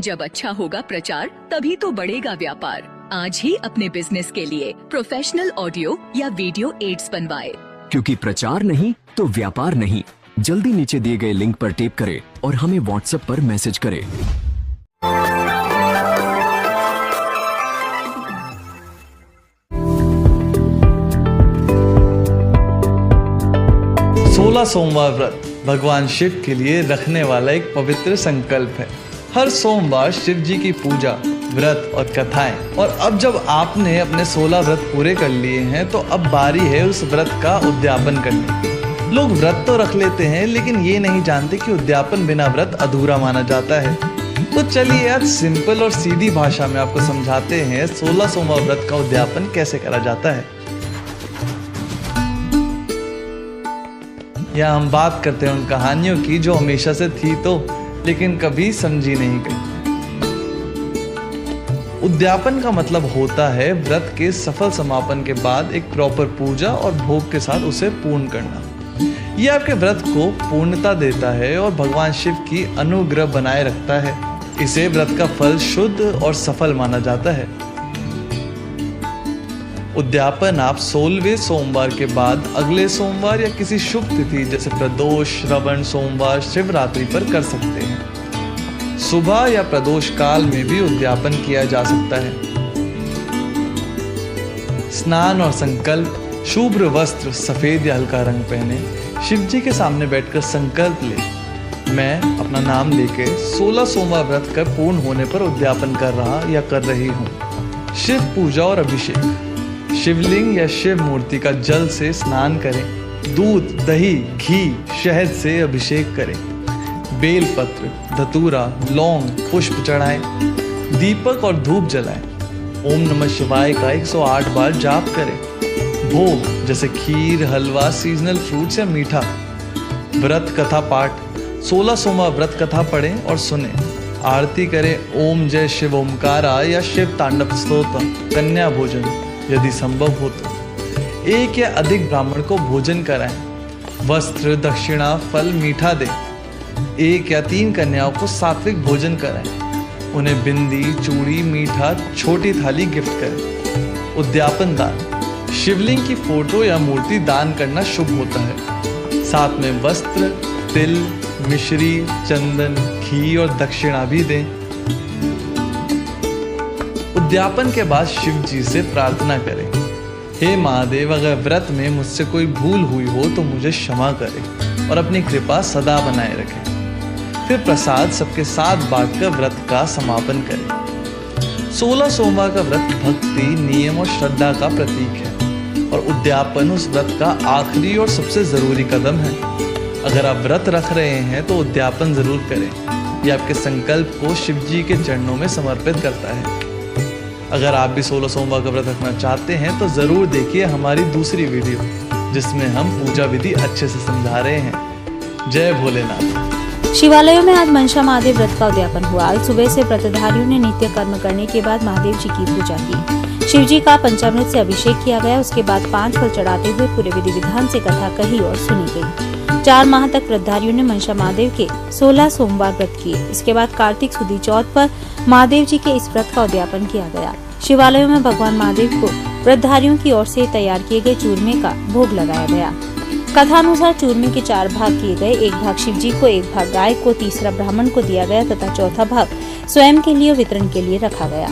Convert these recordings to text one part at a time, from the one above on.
जब अच्छा होगा प्रचार तभी तो बढ़ेगा व्यापार। आज ही अपने बिजनेस के लिए प्रोफेशनल ऑडियो या वीडियो एड्स बनवाए, क्योंकि प्रचार नहीं तो व्यापार नहीं। जल्दी नीचे दिए गए लिंक पर टैप करें और हमें व्हाट्सएप पर मैसेज करें। सोलह सोमवार व्रत भगवान शिव के लिए रखने वाला एक पवित्र संकल्प है। हर सोमवार शिव जी की पूजा, व्रत और कथाएं। और अब जब आपने अपने 16 व्रत पूरे कर लिए हैं तो अब बारी है उस व्रत का उद्यापन करने की। लोग व्रत तो रख लेते हैं लेकिन ये नहीं जानते कि उद्यापन बिना व्रत अधूरा माना जाता है। तो चलिए आज सिंपल और सीधी भाषा में आपको समझाते हैं 16 सोमवार व्रत का उद्यापन कैसे करा जाता है। यहाँ हम बात करते हैं उन कहानियों की जो हमेशा से थी तो लेकिन कभी समझी नहीं गई। उद्यापन का मतलब होता है व्रत के सफल समापन के बाद एक प्रॉपर पूजा और भोग के साथ उसे पूर्ण करना। यह आपके व्रत को पूर्णता देता है और भगवान शिव की अनुग्रह बनाए रखता है। इसे व्रत का फल शुद्ध और सफल माना जाता है। उद्यापन आप 16वें सोमवार के बाद अगले सोमवार या किसी शुभ तिथि जैसे प्रदोष, श्रवण सोमवार, शिवरात्रि पर कर सकते हैं। सुबह या प्रदोष काल में भी उद्यापन किया जा सकता है। स्नान और संकल्प। शुभ्र वस्त्र, सफेद या हल्का रंग पहने शिव जी के सामने बैठकर संकल्प ले, मैं अपना नाम लेके 16 सोमवार व्रत का पूर्ण होने पर उद्यापन कर रहा या कर रही हूँ। शिव पूजा और अभिषेक। शिवलिंग या शिव मूर्ति का जल से स्नान करें। दूध, दही, घी, शहद से अभिषेक करें। बेलपत्र, धतूरा, लौंग, पुष्प चढ़ाएं। दीपक और धूप जलाएं। ओम नमः शिवाय का 108 बार जाप करें। भोग जैसे खीर, हलवा, सीजनल फ्रूट्स या मीठा। व्रत कथा पाठ। 16 सोमवार व्रत कथा पढ़ें और सुने। आरती करें ओम जय शिव ओमकारा या शिव तांडव स्तोत्र। कन्या भोजन यदि संभव हो तो। एक या अधिक ब्राह्मण को भोजन कराएं। वस्त्र, दक्षिणा, फल, मीठा दें। 1 या 3 कन्याओं को सात्विक भोजन कराएं। उन्हें बिंदी, चूड़ी, मीठा, छोटी थाली गिफ्ट करें। उद्यापन दान। शिवलिंग की फोटो या मूर्ति दान करना शुभ होता है। साथ में वस्त्र, तिल, मिश्री, चंदन, घी और दक्षिणा भी दें। उद्यापन के बाद शिव जी से प्रार्थना करें, हे महादेव, अगर व्रत में मुझसे कोई भूल हुई हो तो मुझे क्षमा करें और अपनी कृपा सदा बनाए रखें। फिर प्रसाद सबके साथ बांटकर व्रत का समापन करें। 16 सोमवार का व्रत भक्ति, नियम और श्रद्धा का प्रतीक है और उद्यापन उस व्रत का आखिरी और सबसे जरूरी कदम है। अगर आप व्रत रख रहे हैं तो उद्यापन जरूर करें। यह आपके संकल्प को शिव जी के चरणों में समर्पित करता है। अगर आप भी 16 सोमवार का व्रत रखना चाहते हैं तो ज़रूर देखिए हमारी दूसरी वीडियो जिसमें हम पूजा विधि अच्छे से समझा रहे हैं। जय भोलेनाथ। शिवालयों में आज मनसा महादेव व्रत का उद्यापन हुआ। आज सुबह से व्रतधारियों ने नित्य कर्म करने के बाद महादेव जी की पूजा की। शिव जी का पंचामृत से अभिषेक किया गया। उसके बाद 5 फल चढ़ाते हुए पूरे विधि विधान से कथा कही और सुनी गई। 4 माह तक व्रतधारियों ने मनसा महादेव के 16 सोमवार व्रत किए। इसके बाद कार्तिक सुदी चौथ पर महादेव जी के इस व्रत का उद्यापन किया गया। शिवालयों में भगवान महादेव को व्रतधारियों की ओर से तैयार किए गए चूरमे का भोग लगाया गया। कथानुसार चूरमे के 4 भाग किए गए। 1 भाग शिव जी को, 1 भाग गाय को, तीसरा ब्राह्मण को दिया गया तथा चौथा भाग स्वयं के लिए वितरण के लिए रखा गया।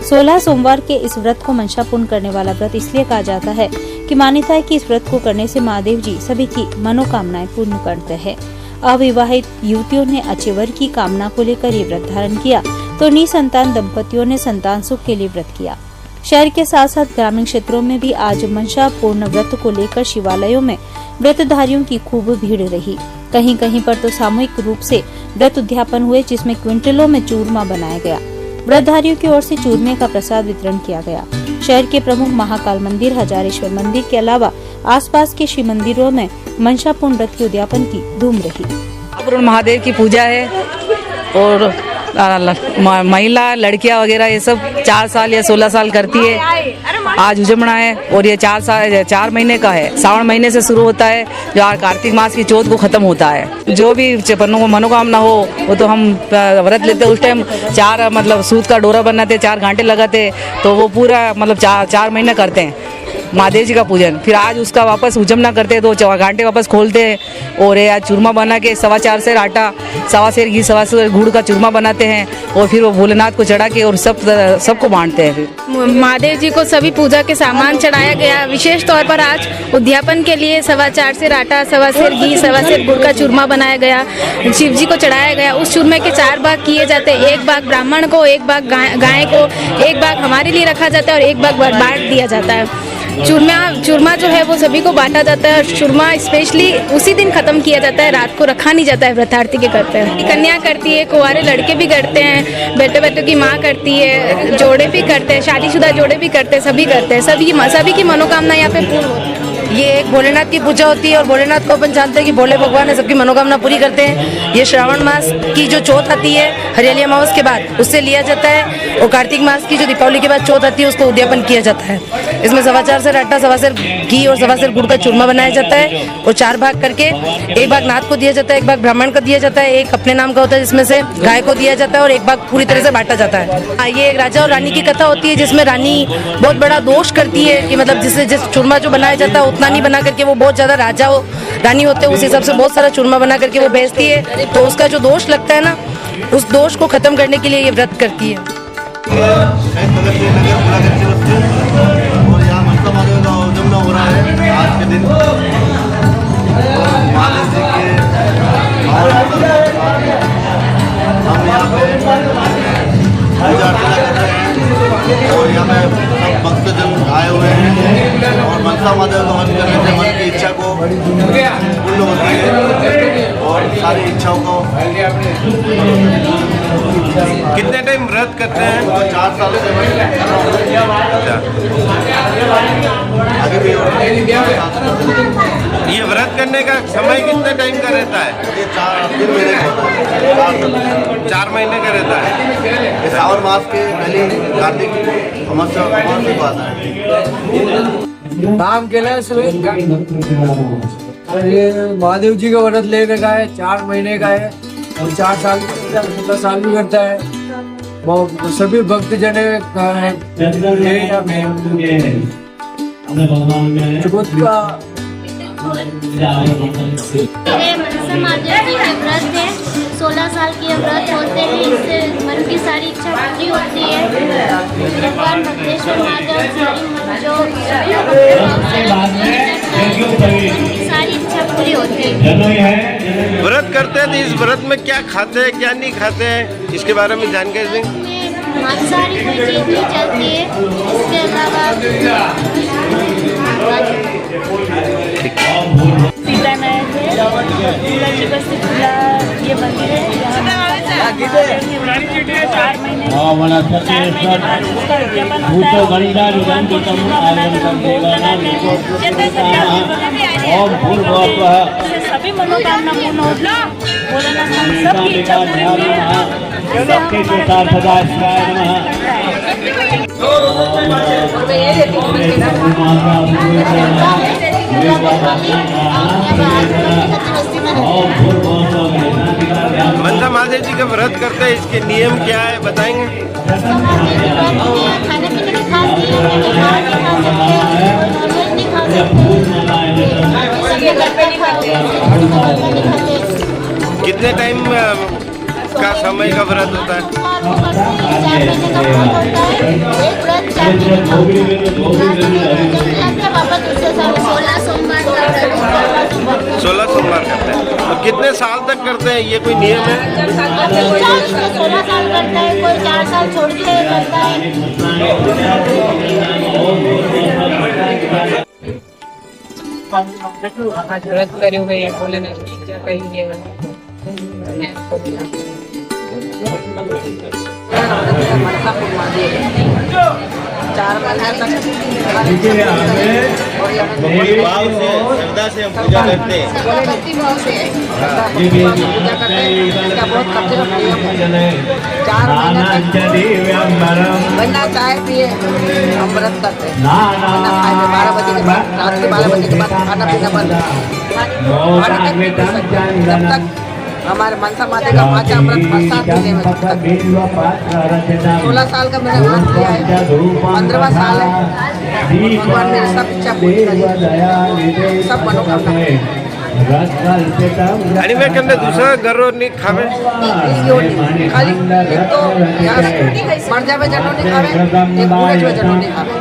16 सोमवार के इस व्रत को मनसा पूर्ण करने वाला व्रत इसलिए कहा जाता है कि मान्यता है कि इस व्रत को करने से महादेव जी सभी की मनोकामनाएं पूर्ण करते हैं। अविवाहित युवतियों ने अच्छे वर की कामना को लेकर ये व्रत धारण किया तो निसंतान दंपतियों ने संतान सुख के लिए व्रत किया। शहर के साथ साथ ग्रामीण क्षेत्रों में भी आज मनसा पूर्ण व्रत को लेकर शिवालयों में व्रतधारियों की खूब भीड़ रही। कहीं कहीं पर तो सामूहिक रूप से व्रत उद्यापन हुए जिसमें क्विंटलों में चूरमा बनाया गया। व्रतधारियों की ओर से चूरमे का प्रसाद वितरण किया गया। शहर के प्रमुख महाकाल मंदिर, हजारेश्वर मंदिर के अलावा आसपास के शिव मंदिरों में मनसा पूर्ण व्रत के उद्यापन की धूम रही। महादेव की पूजा है और महिला लड़कियां वगैरह ये सब 4 साल या 16 साल करती है आज हुजमड़ा है और ये 4 महीने का है। सावन महीने से शुरू होता है जो कार्तिक मास की चौथ को खत्म होता है। जो भी मनोकामना हो वो तो हम व्रत लेते उस टाइम 4 मतलब सूत का डोरा बनाते, 4 घंटे लगाते, तो वो पूरा मतलब 4 महीने करते हैं महादेव जी का पूजन। फिर आज उसका वापस हुजमना करते हैं तो 4 घंटे वापस खोलते हैं और ये आज चूरमा बना के 4.25 सेर आटा, 1.25 सेर घी, 1.25 सेर गुड़ का चूरमा बनाते हैं और फिर वो भोलेनाथ को चढ़ा के और सबको बांटते हैं। फिर महादेव जी को सभी पूजा के सामान चढ़ाया गया। विशेष तौर पर आज उद्यापन के लिए 4.25 सेर आटा, 1.25 सेर घी, 1.25 सेर गुड़ का चूरमा बनाया गया, शिव जी को चढ़ाया गया। उस चूरमे के 4 भाग किए जाते हैं, 1 भाग ब्राह्मण को, 1 भाग गाय को, 1 भाग हमारे लिए रखा जाता है और 1 भाग बांट दिया जाता है। चूरमा जो है वो सभी को बांटा जाता है और चूरमा स्पेशली उसी दिन खत्म किया जाता है, रात को रखा नहीं जाता है व्रतार्थी के घर पे। कन्या करती है, कुंवारे लड़के भी करते हैं, बेटे की माँ करती है, जोड़े भी करते हैं, शादीशुदा जोड़े भी करते हैं, सभी करते हैं। सभी की मनोकामना यहाँ पे पूर्ण होती है। ये एक भोलेनाथ की पूजा होती है और भोलेनाथ को अपन जानते हैं कि भोले भगवान है, सबकी मनोकामना पूरी करते हैं। ये श्रावण मास की जो चौथ आती है हरियाली अमावस के बाद, उससे लिया जाता है और कार्तिक मास की जो दीपावली के बाद चौथ आती है उसको उद्यापन किया जाता है। इसमें 4.25 सेर आटा, 1.25 सेर घी और 1.25 सेर गुड़ का चूरमा बनाया जाता है और 4 भाग करके 1 भाग नाथ को दिया जाता है, 1 भाग ब्राह्मण को दिया जाता है, 1 अपने नाम का होता है जिसमें से गाय को दिया जाता है और 1 भाग पूरी तरह से बांटा जाता है। ये एक राजा और रानी की कथा होती है जिसमें रानी बहुत बड़ा दोष करती है कि मतलब जिस चूरमा जो बनाया जाता है उतना नहीं बना करके वो बहुत ज्यादा राजा हो रानी होते हैं उस हिसाब से बहुत सारा चूरमा बना करके वो बेचती है, तो उसका जो दोष लगता है ना, उस दोष को खत्म करने के लिए ये व्रत करती है। और यहाँ मनसा महादेव का हुजमना हो रहा है आज के दिन। महादेव जी के हम यहाँ पे पूजा अर्चना कर रहे हैं और यहाँ पे सब भक्तजन आए हुए हैं और मनसा महादेव का मन करने से मन की इच्छा को पूर्ण होती है और सारी इच्छाओं को। कितने टाइम व्रत करते हैं? 4 साल से आगे भी ये व्रत करने का समय कितने टाइम का रहता है? ये 4 महीने का होता है। 4 महीने का रहता है। ये सावन मास के पहले कार्तिक अमावस्या को आता है। नाम के ये महादेव जी का व्रत लेने का है, 4 महीने का है और 4 साल 15 साल भी करता है। वो सभी भक्त जने मनसा महादेव जी के व्रत है, 16 साल के व्रत होते हैं। इससे मन की सारी इच्छा पूरी होती है। भगवान भक्तेश्वर महादेव सारी इच्छा पूरी होती है। व्रत करते हैं तो इस व्रत में क्या खाते हैं क्या नहीं खाते हैं, इसके बारे में जानकारी दें। मांसाहारी कोई चीज नहीं चलती है, इसके अलावा सीता नायक है, जी का सिकुला ये मंदिर है। यहाँ 4 महीने सभी मनोकामना पूर्ण होती है। भोलेनाथ सबकी इच्छा पूरी मनसा महादेव जी का व्रत करते हैं, इसके नियम क्या है बताएंगे? खाने पीने की खास कितने टाइम का समय का व्रत होता है? 16 सोमवार करते हैं। तो कितने साल तक करते हैं, ये कोई नियम है? 16 साल करता है, कोई 4 साल छोड़ के करता है। व्रत करे हुए भोलेनाथ की पूजा करेंगे। 4 महीने तक बड़ी भाव से श्रद्धा से हम पूजा करते हैं। भक्ति भाव से पूजा करते हैं। इसका बहुत कठिन नियम है। 4 महीने तक बिना चाय पिए हम व्रत करते हैं। बिना खाए 12 बजे के बाद, रात के 12 बजे के बाद खाना पीना बंद। पानी तक नहीं पी सकते जब तक हमारे मनसा माता का 5 अमृत प्रसाद पीने में। 16 साल का मैंने व्रत किया है, 15वां साल है। भगवान मेरे सब इच्छा पूरी करें, सब मनोकामना। आणि मैं कहते दूसरा घर नहीं खावे खाली एक तो मर जावे जनो नहीं खावे, एक पूरे जो जनो नहीं खावे।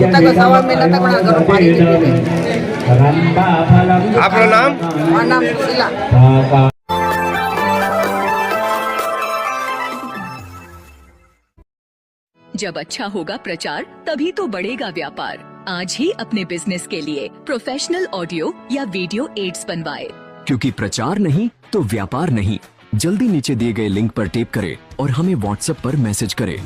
तक 1.5 महीना तक मैं घरों पानी नहीं पीते। आपका नाम? हमारा नाम सुशीला। जब अच्छा होगा प्रचार तभी तो बढ़ेगा व्यापार। आज ही अपने बिजनेस के लिए प्रोफेशनल ऑडियो या वीडियो एड्स बनवाए। क्योंकि प्रचार नहीं तो व्यापार नहीं। जल्दी नीचे दिए गए लिंक पर टेप करें और हमें व्हाट्सएप पर मैसेज करें।